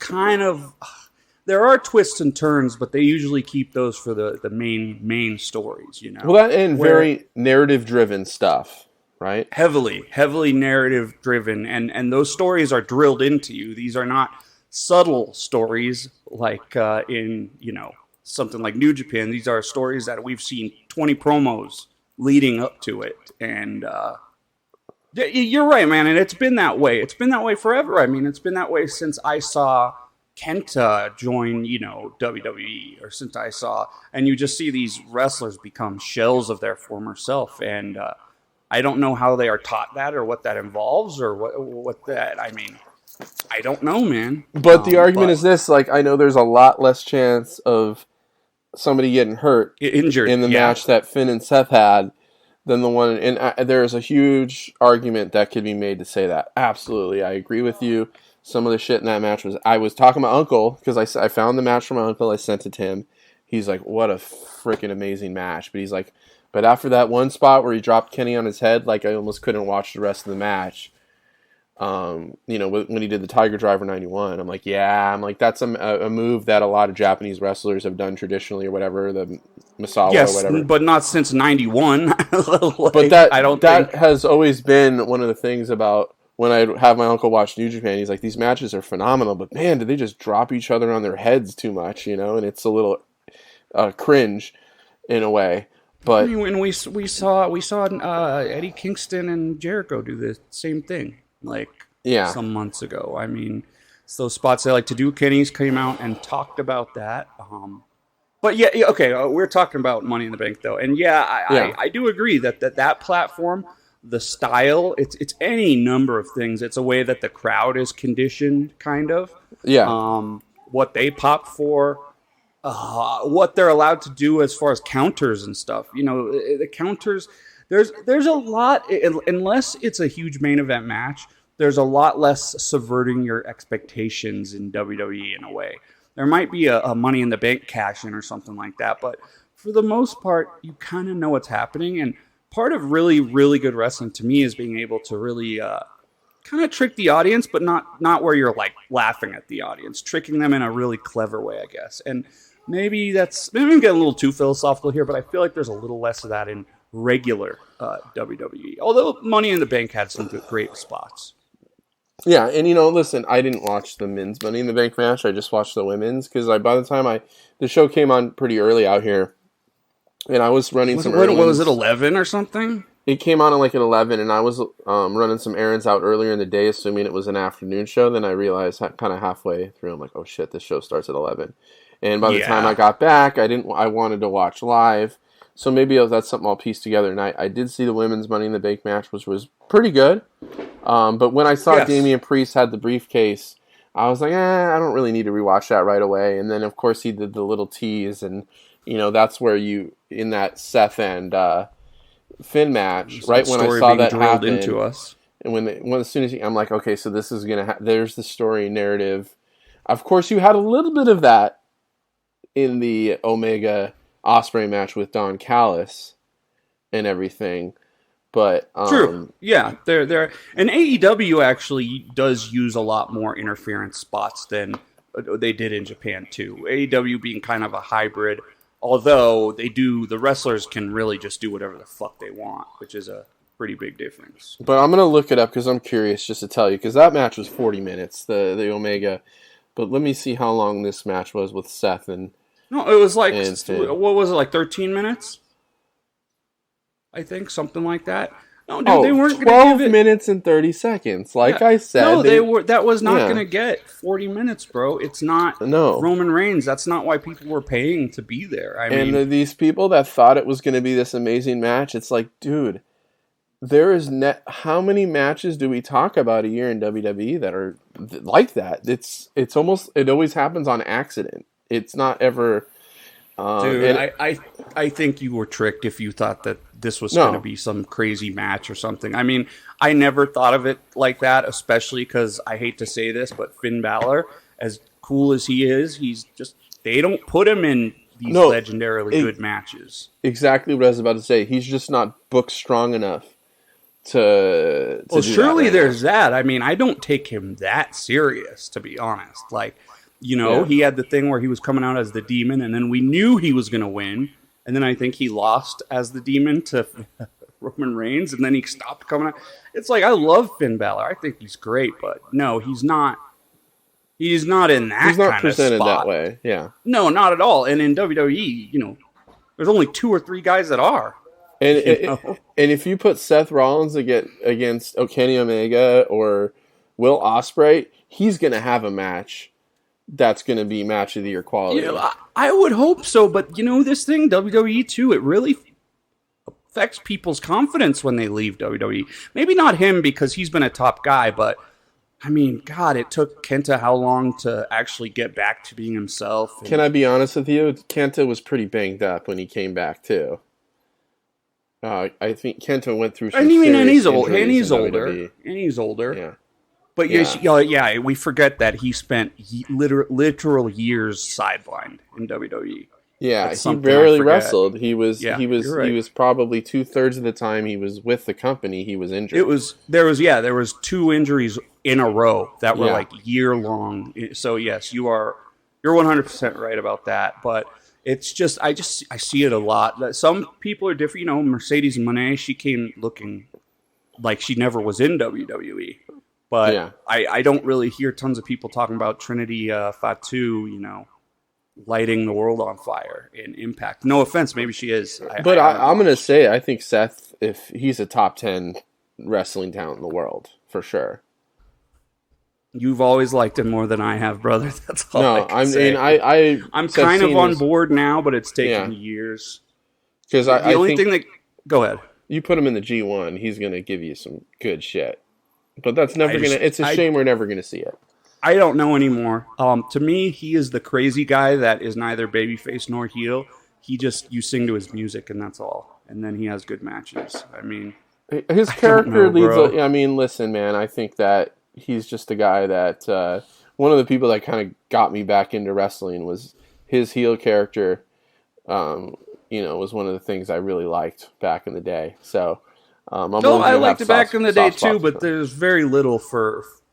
there are twists and turns, but they usually keep those for the main stories, Well, that and very narrative driven stuff, right? Heavily narrative driven. And those stories are drilled into you. These are not subtle stories like in, something like New Japan. These are stories that we've seen 20 promos leading up to it. And you're right, man. And it's been that way. It's been that way forever. I mean, it's been that way since I saw Kenta join, WWE, or since I saw, and you just see these wrestlers become shells of their former self. And I don't know how they are taught that or what that involves or what that, I mean, I don't know, man. But the argument is this, I know there's a lot less chance of somebody getting hurt injured in the match that Finn and Seth had than the one. And there's a huge argument that could be made to say that. Absolutely, I agree with you. Some of the shit in that match was. I was talking to my uncle because I found the match from my uncle. I sent it to him. He's like, "What a freaking amazing match!" But he's like, "But after that one spot where he dropped Kenny on his head, like I almost couldn't watch the rest of the match." When he did the Tiger Driver 91, I'm like, that's a move that a lot of Japanese wrestlers have done traditionally or whatever, the Misawa or whatever. But not since 91. But that has always been one of the things about when I have my uncle watch New Japan. He's like, these matches are phenomenal, but man, did they just drop each other on their heads too much, and it's a little cringe in a way. But I mean, when we saw Eddie Kingston and Jericho do the same thing. Some months ago. I mean, it's those spots they like to do. Kenny's came out and talked about that. But okay, we're talking about Money in the Bank though, and I do agree that platform, the style, it's any number of things. It's a way that the crowd is conditioned, kind of. Yeah. What they pop for, what they're allowed to do as far as counters and stuff. The counters. There's a lot, unless it's a huge main event match, there's a lot less subverting your expectations in WWE in a way. There might be a Money in the Bank cash-in or something like that, but for the most part, you kind of know what's happening. And part of really, really good wrestling to me is being able to really kind of trick the audience, but not where you're laughing at the audience, tricking them in a really clever way, I guess. And maybe I'm getting a little too philosophical here, but I feel like there's a little less of that in regular WWE. Although Money in the Bank had some great spots. Yeah, and listen, I didn't watch the men's Money in the Bank match. I just watched the women's because by the time the show came on pretty early out here, and I was running some errands. Was it 11 or something? It came on at 11, and I was running some errands out earlier in the day, assuming it was an afternoon show. Then I realized kind of halfway through, I'm like, oh shit, this show starts at 11. And by the time I got back, I wanted to watch live. So maybe that's something I'll piece together. And I did see the women's Money in the Bank match, which was pretty good. But when I saw Damian Priest had the briefcase, I was like, I don't really need to rewatch that right away. And then, of course, he did the little tease. And, that's where in that Seth and Finn match, right when I saw that happen. Into us. And as soon as I'm like, okay, so this is going to there's the story narrative. Of course, you had a little bit of that in the Omega Ospreay match with Don Callis and everything, but true, yeah, they're and AEW actually does use a lot more interference spots than they did in Japan too. AEW being kind of a hybrid, although the wrestlers can really just do whatever the fuck they want, which is a pretty big difference. But I'm gonna look it up because I'm curious just to tell you because that match was 40 minutes, the Omega. But let me see how long this match was with Seth and. No, it was what was it, 13 minutes? I think, something like that. No, dude, they weren't 12 minutes and 30 seconds. I said. No, that was not going to get 40 minutes, bro. It's not Roman Reigns. That's not why people were paying to be there. These people that thought it was going to be this amazing match, it's like, dude, there is how many matches do we talk about a year in WWE that are like that? It always happens on accident. It's not ever... Dude, I think you were tricked if you thought that this was going to be some crazy match or something. I mean, I never thought of it like that, especially because I hate to say this, but Finn Balor, as cool as he is, they don't put him in these legendarily good matches. Exactly what I was about to say. He's just not booked strong enough to well, surely there's that. I mean, I don't take him that serious, to be honest. He had the thing where he was coming out as the demon, and then we knew he was going to win. And then I think he lost as the demon to Roman Reigns, and then he stopped coming out. It's like, I love Finn Balor. I think he's great, but no, he's not. He's not in that kind of spot. He's not presented that way, yeah. No, not at all. And in WWE, there's only 2 or 3 guys that are. And if you put Seth Rollins against Kenny Omega or Will Ospreay, he's going to have a match that's going to be match of the year quality. I would hope so, but this thing, WWE too, it really affects people's confidence when they leave WWE. Maybe not him because he's been a top guy, but I mean, God, it took Kenta how long to actually get back to being himself? Can I be honest with you? Kenta was pretty banged up when he came back too. I think Kenta went through. And he's old. And he's older. WWE. And he's older. Yeah. But yeah, we forget that he spent literal years sidelined in WWE. Yeah, he barely wrestled. He was probably 2/3 of the time he was with the company, he was injured. There was 2 injuries in a row that were like year long. So yes, you're 100% right about that. But it's just I see it a lot. Some people are different. You know, Mercedes Moné, she came looking like she never was in WWE. But I don't really hear tons of people talking about Trinity Fatu, you know, lighting the world on fire in Impact. No offense, maybe she is. I'm going to say, I think Seth, if he's a top 10 wrestling talent in the world, for sure. You've always liked him more than I have, brother. That's all I'm kind of on board now, but it's taken years. Because the only thing that... Go ahead. You put him in the G1, he's going to give you some good shit. But that's never going to... It's a shame we're never going to see it. I don't know anymore. To me, he is the crazy guy that is neither babyface nor heel. You sing to his music and that's all. And then he has good matches. I mean, his character leads. Listen, man. I think that he's just a guy that one of the people that kind of got me back into wrestling was his heel character. Was one of the things I really liked back in the day. So, I liked it back in the day too, but there's very little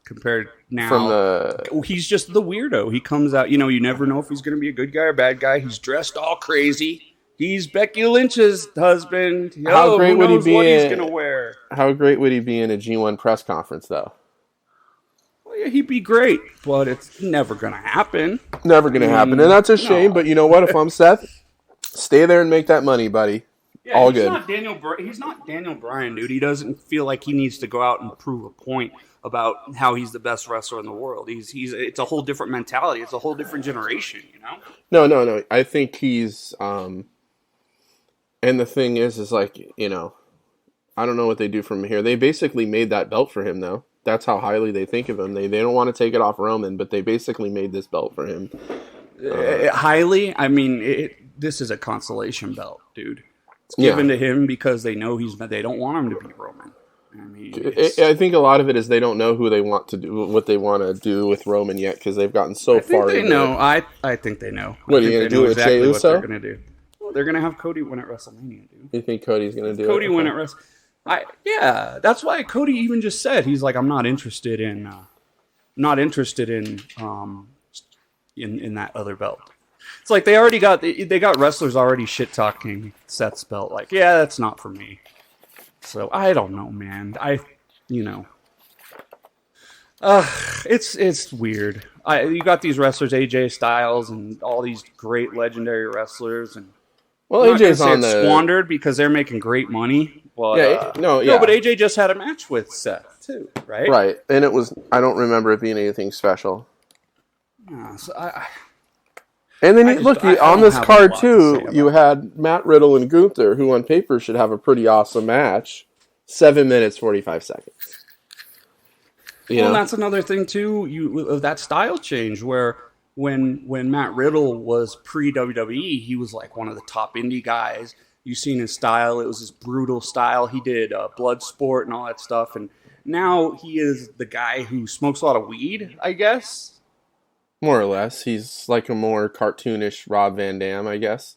compared now. He's just the weirdo. He comes out, you never know if he's going to be a good guy or bad guy. He's dressed all crazy. He's Becky Lynch's husband. How great would he be? What he's going to wear? How great would he be in a G1 press conference, though? Well, yeah, he'd be great, but it's never going to happen. Never going to happen, and that's a shame. But you know what? If I'm Seth, stay there and make that money, buddy. Yeah, all he's good. He's not Daniel Bryan, dude. He doesn't feel like he needs to go out and prove a point about how he's the best wrestler in the world. It's a whole different mentality. It's a whole different generation, No. I think he's and the thing is like, I don't know what they do from here. They basically made that belt for him though. That's how highly they think of him. They don't want to take it off Roman, but they basically made this belt for him. Highly? I mean, this is a consolation belt, dude. It's given to him because they know they don't want him to beat Roman. I mean, I think a lot of it is they don't know who they want to do, what they want to do with Roman yet, because they've gotten so far. They know. I think they know. What are you going to do with Jey Uso? What they're going to do. Well, they're going to have Cody win at WrestleMania, dude. You think Cody's going to do Cody win at WrestleMania? Yeah, that's why Cody even just said he's like, I'm not interested in that other belt. It's like they got wrestlers already shit talking Seth's belt. Like, yeah, that's not for me. So I don't know, man. It's weird. You got these wrestlers, AJ Styles, and all these great legendary wrestlers, and AJ's on the squandered because they're making great money. But, but AJ just had a match with Seth too, right? Right, and I don't remember it being anything special. And then on this card too, you had Matt Riddle and Gunther, who on paper should have a pretty awesome match. 7 minutes 45 seconds. And that's another thing too. Of that style change where when Matt Riddle was pre WWE, he was like one of the top indie guys. You seen his style; it was his brutal style. He did Bloodsport and all that stuff, and now he is the guy who smokes a lot of weed, I guess. More or less. He's like a more cartoonish Rob Van Dam, I guess.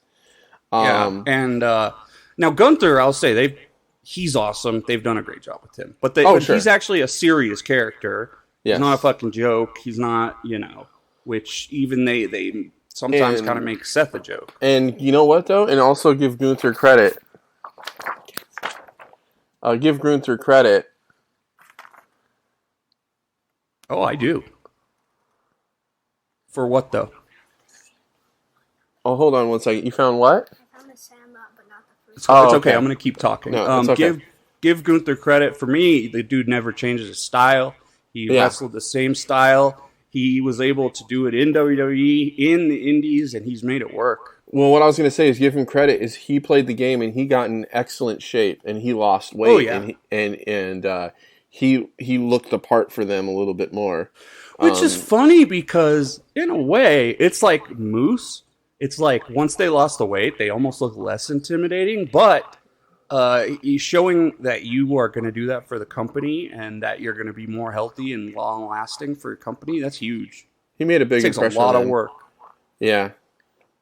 And now Gunther, I'll say he's awesome. They've done a great job with him. But he's actually a serious character. Yes. He's not a fucking joke. He's not, which even they sometimes kind of make Seth a joke. And you know what, though? And also give Gunther credit. Give Gunther credit. Oh, I do. For what, though? Oh, hold on one second. You found what? I found the Sandlot, but not the first. It's okay. I'm going to keep talking. No, it's okay. Give Gunther credit. For me, the dude never changes his style. He wrestled the same style. He was able to do it in WWE, in the Indies, and he's made it work. Well, what I was going to say is give him credit. Is he played the game and he got in excellent shape and he lost weight. Oh, yeah. and he looked the part for them a little bit more. Which is funny because, in a way, it's like Moose. It's like once they lost the weight, they almost look less intimidating. But He's showing that you are going to do that for the company and that you're going to be more healthy and long lasting for your company. That's huge. He made a big It takes impression. a lot of work. Yeah.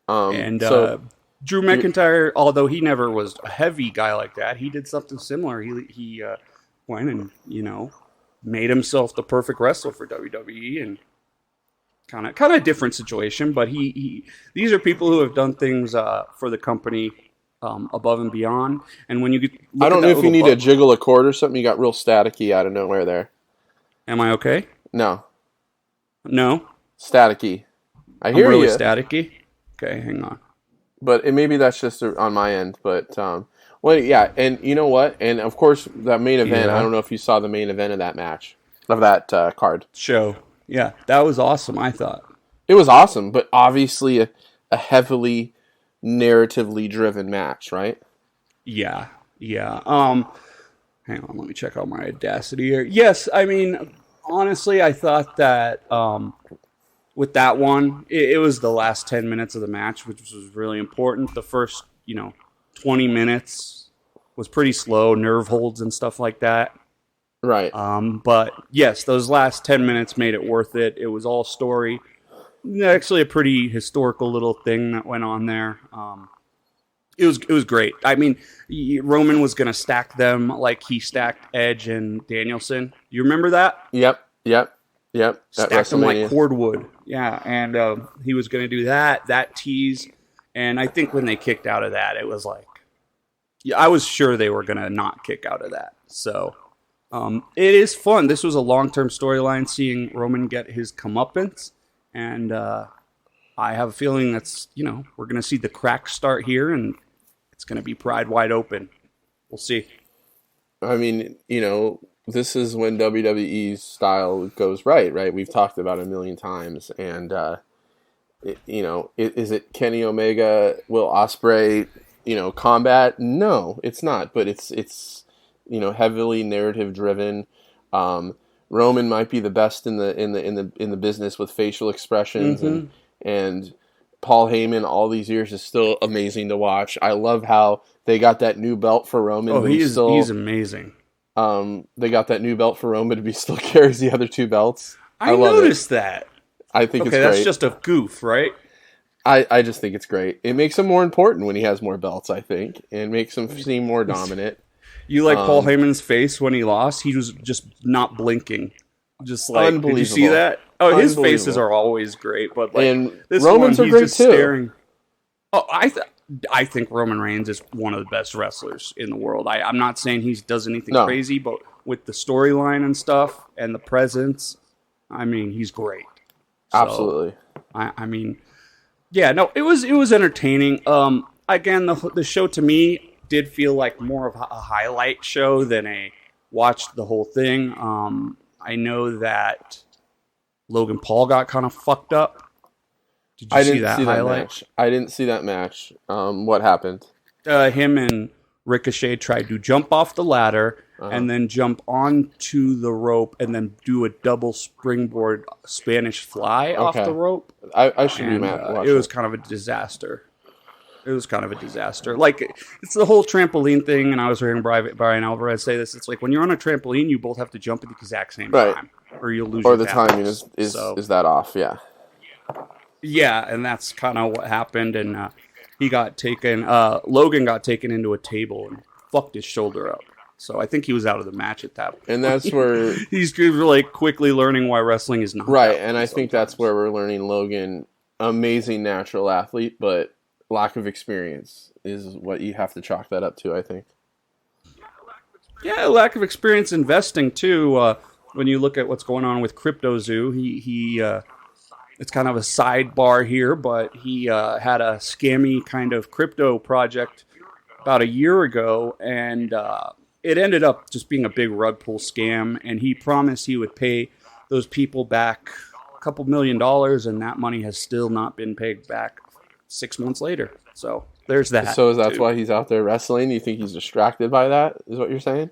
And Drew McIntyre, although he never was a heavy guy like that, he did something similar. He went and made himself the perfect wrestler for WWE, and kind of different situation. But these are people who have done things for the company above and beyond. And when you I don't know if you need to jiggle a cord or something. You got real staticky out of nowhere there. Am I okay? No. I'm Staticky. I hear really you. Staticky. Okay, hang on. But maybe that's just on my end. But well, yeah, and you know what? And of course, that main event. Yeah. I don't know if you saw the main event of that match, of that card show. Yeah, that was awesome. I thought it was awesome, but obviously a heavily narratively driven match, right? Yeah. Hang on, let me check out my Audacity here. Yes, I mean, honestly, I thought that with that one, it was the last 10 minutes of the match, which was really important. The first, 20 minutes was pretty slow, nerve holds and stuff like that. Right. But yes, those last 10 minutes made it worth it. It was all story. Actually, a pretty historical little thing that went on there. It was great. I mean, Roman was going to stack them like he stacked Edge and Danielson. You remember that? Yep. Stacked them like cordwood. Yeah, and he was going to do that tease. And I think when they kicked out of that, it was like, I was sure they were going to not kick out of that. So it is fun. This was a long-term storyline, seeing Roman get his comeuppance. And I have a feeling that's, we're going to see the cracks start here, and it's going to be Pride wide open. We'll see. I mean, this is when WWE's style goes right? We've talked about it a million times. And, is it Kenny Omega, Will Ospreay, combat? No, it's not. But it's heavily narrative driven. Roman might be the best in the business with facial expressions, mm-hmm. and Paul Heyman all these years is still amazing to watch. I love how they got that new belt for Roman. Oh, he's amazing. They got that new belt for Roman, but he still carries the other two belts. I noticed that. I think it's great. That's just a goof, right? I just think it's great. It makes him more important when he has more belts, I think, and makes him seem more dominant. You like Paul Heyman's face when he lost? He was just not blinking. Just like, did you see that? Oh, his faces are always great, but like, and this Roman's one, are great too. Staring. Oh, I think Roman Reigns is one of the best wrestlers in the world. I'm not saying he does anything crazy, but with the storyline and stuff and the presence, I mean, he's great. So, absolutely. I mean, yeah, no, it was entertaining. Again, the show to me did feel like more of a highlight show than a watched the whole thing. I know that Logan Paul got kind of fucked up. Did you see that highlight? I didn't see that match. What happened? Him and Ricochet tried to jump off the ladder and then jump onto the rope and then do a double springboard Spanish fly off the rope. I should be mad. It was kind of a disaster. Like, it's the whole trampoline thing, and I was hearing Brian Alvarez say this. It's like, when you're on a trampoline, you both have to jump at the exact same time, or you'll lose your balance. Or the timing is that off, yeah. Yeah, and that's kind of what happened, and he got taken, Logan got taken into a table and fucked his shoulder up. So I think he was out of the match at that point. And that's where... He's really quickly learning why wrestling is not right, and I think that's where we're learning Logan, amazing natural athlete, but lack of experience is what you have to chalk that up to, I think. Yeah, lack of experience investing too. When you look at what's going on with CryptoZoo, he it's kind of a sidebar here, but he had a scammy kind of crypto project about a year ago, and it ended up just being a big rug pull scam. And he promised he would pay those people back a couple $1 million, and that money has still not been paid back 6 months later. So there's that. So that's why he's out there wrestling? You think he's distracted by that, is what you're saying?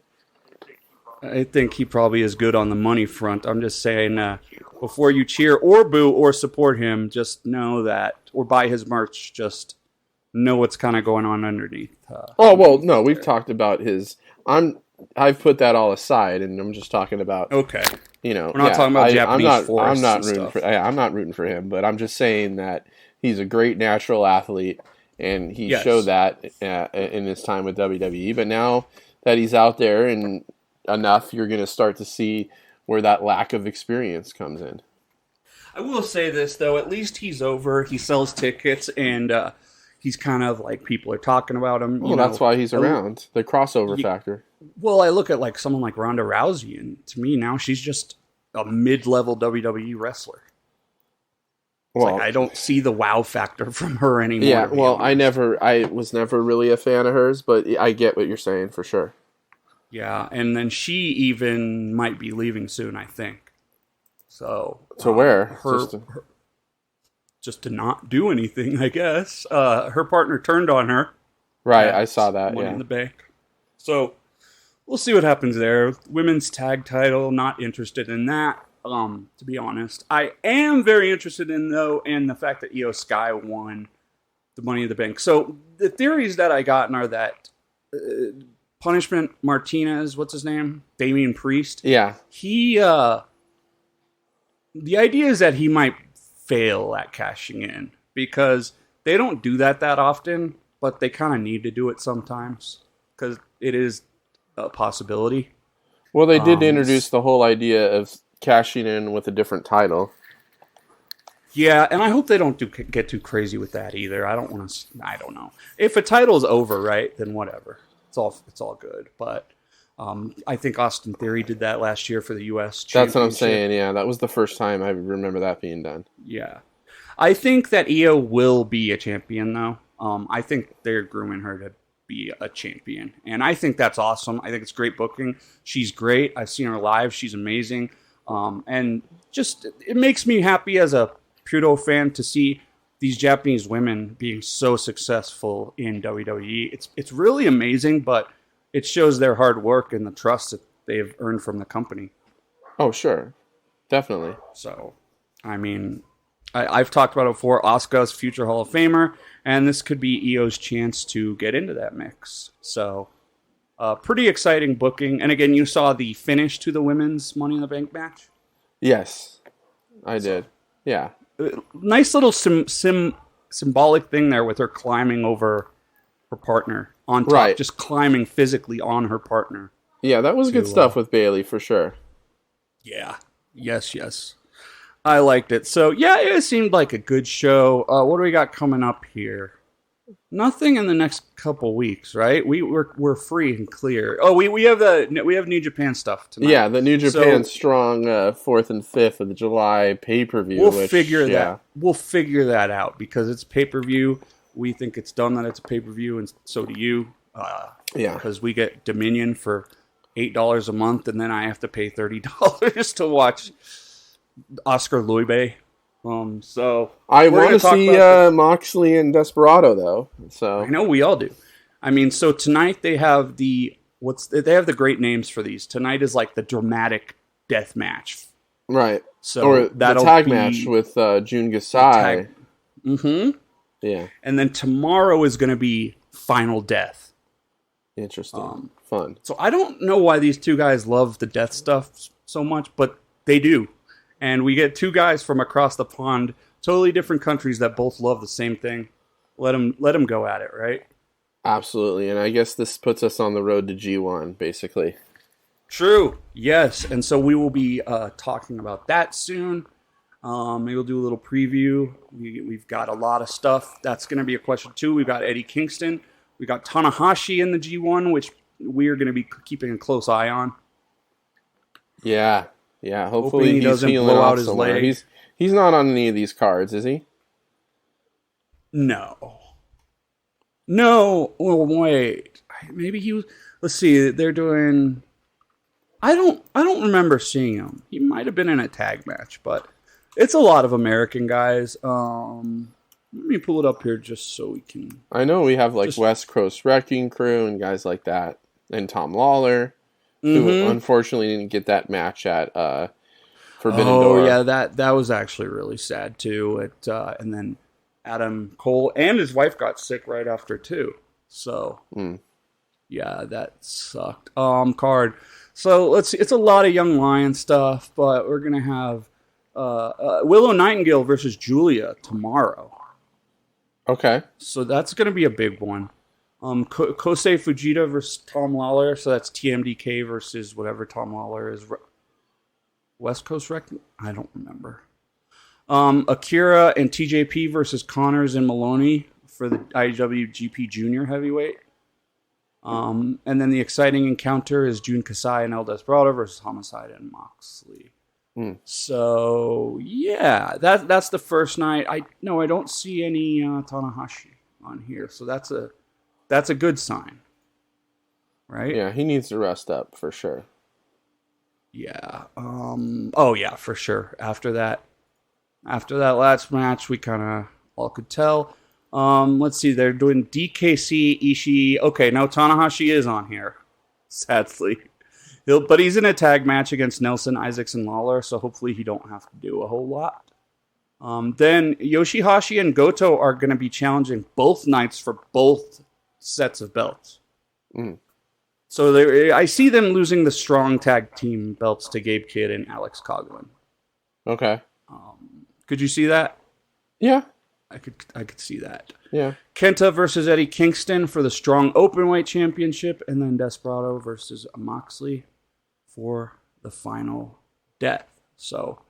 I think he probably is good on the money front. I'm just saying, before you cheer or boo or support him, just know that, or buy his merch, just know what's kind of going on underneath. Oh well, no, we've talked about his. I've put that all aside, and I'm just talking about. Okay. You know, we're not talking about Japanese I'm not rooting stuff. I'm not rooting for him, but I'm just saying that he's a great natural athlete, and he showed that in his time with WWE. But now that he's out there and enough, you're going to start to see where that lack of experience comes in. I will say this though: at least he's over. He sells tickets, and he's kind of like people are talking about him. Well, that's why he's around. The crossover factor. Well, I look at like someone like Ronda Rousey, and to me now she's just a mid-level WWE wrestler. Well, like I don't see the wow factor from her anymore. Yeah, well, I was never really a fan of hers, but I get what you're saying for sure. Yeah, and then she even might be leaving soon, I think. So to where? Just to not do anything, I guess. Her partner turned on her. Right, I saw that. Money in the Bank. So we'll see what happens there. Women's tag title, not interested in that. To be honest, I am very interested in the fact that Io Sky won the Money in the Bank. So the theories that I gotten are that Punishment Martinez, what's his name, Damian Priest. Yeah, he. The idea is that he might fail at cashing in because they don't do that often, but they kind of need to do it sometimes because it is a possibility. Well, they did introduce the whole idea of cashing in with a different title. Yeah, and I hope they don't get too crazy with that either. I don't want to. I don't know if a title's over, right? Then whatever. It's all good. But I think Austin Theory did that last year for the U.S. Championship. That's what I'm saying. Yeah, that was the first time I remember that being done. Yeah, I think that Io will be a champion though. I think they're grooming her to be a champion, and I think that's awesome. I think it's great booking. She's great. I've seen her live. She's amazing, and just it makes me happy as a Puto fan to see these Japanese women being so successful in WWE. It's really amazing, but it shows their hard work and the trust that they've earned from the company. Oh, sure. Definitely. So, I mean, I've talked about it before. Asuka's future Hall of Famer, and this could be Io's chance to get into that mix. So, pretty exciting booking. And again, you saw the finish to the women's Money in the Bank match? Yes, I did. Yeah. Nice little symbolic thing there with her climbing over her partner on top, right. Just climbing physically on her partner. Yeah, that was good stuff with Bayley for sure. Yeah. Yes. I liked it. So, yeah, it seemed like a good show. What do we got coming up here? Nothing in the next couple weeks, right? We're free and clear. Oh, we have New Japan stuff tonight. Yeah, the New Japan Strong 4th and 5th of the July pay-per-view. We'll figure that out because it's pay-per-view. We think it's done that it's a pay-per-view, and so do you. Because we get Dominion for $8 a month, and then I have to pay $30 to watch Oscar Luebe. So I want to see Moxley and Desperado though. So I know we all do. I mean, so tonight they have they have the great names for these. Tonight is like the dramatic death match, right? So or the tag match with Jun Gasai. Mm-hmm. Yeah, and then tomorrow is going to be Final Death. Interesting, fun. So I don't know why these two guys love the death stuff so much, but they do. And we get two guys from across the pond, totally different countries that both love the same thing. Let them go at it, right? Absolutely. And I guess this puts us on the road to G1, basically. True. Yes. And so we will be talking about that soon. Maybe we'll do a little preview. We've got a lot of stuff. That's going to be a question, too. We've got Eddie Kingston. We got Tanahashi in the G1, which we're going to be keeping a close eye on. Yeah. Yeah, hopefully he's healing blow out his leg. He's not on any of these cards, is he? No. Well, wait. Maybe he was. Let's see. They're doing. I don't remember seeing him. He might have been in a tag match, but it's a lot of American guys. Let me pull it up here just so we can. I know we have like West Coast Wrecking Crew and guys like that, and Tom Lawler. Who unfortunately didn't get that match at Forbidden Door. Oh, yeah, that was actually really sad, too. And then Adam Cole, and his wife got sick right after too. So yeah, that sucked. Card. So let's see. It's a lot of Young Lion stuff, but we're gonna have Willow Nightingale versus Julia tomorrow. Okay. So that's gonna be a big one. Kosei Fujita versus Tom Lawler. So that's TMDK versus whatever Tom Lawler is. West Coast Rec? I don't remember. Akira and TJP versus Connors and Maloney for the IWGP Junior Heavyweight. And then the exciting encounter is Jun Kasai and El Desperado versus Homicide and Moxley. So yeah, that's the first night. I don't see any Tanahashi on here, so that's a good sign, right? Yeah, he needs to rest up for sure. Yeah. Oh yeah, for sure. After that last match, we kind of all could tell. Let's see. They're doing DKC Ishii. Okay, now Tanahashi is on here. Sadly, but he's in a tag match against Nelson, Isaacs, and Lawler, so hopefully he don't have to do a whole lot. Then Yoshihashi and Goto are going to be challenging both nights for both sets of belts. So I see them losing the strong tag team belts to Gabe Kidd and Alex Coughlin. Okay. Could you see that? Yeah. I could see that. Yeah. Kenta versus Eddie Kingston for the strong openweight championship, and then Desperado versus Moxley for the final death. So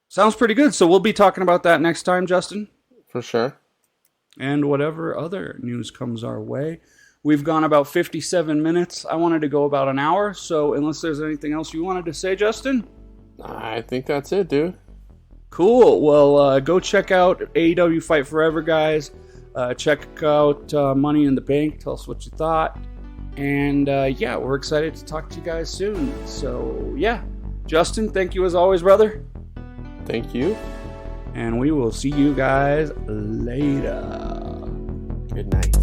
sounds pretty good. So we'll be talking about that next time, Justin. For sure. And whatever other news comes our way. We've gone about 57 minutes. I wanted to go about an hour, so unless there's anything else you wanted to say, Justin? I think that's it, dude. Cool. Well, go check out AEW Fight Forever, guys. Check out Money in the Bank. Tell us what you thought. And yeah, we're excited to talk to you guys soon. So yeah, Justin, thank you as always, brother. Thank you. And we will see you guys later. Good night.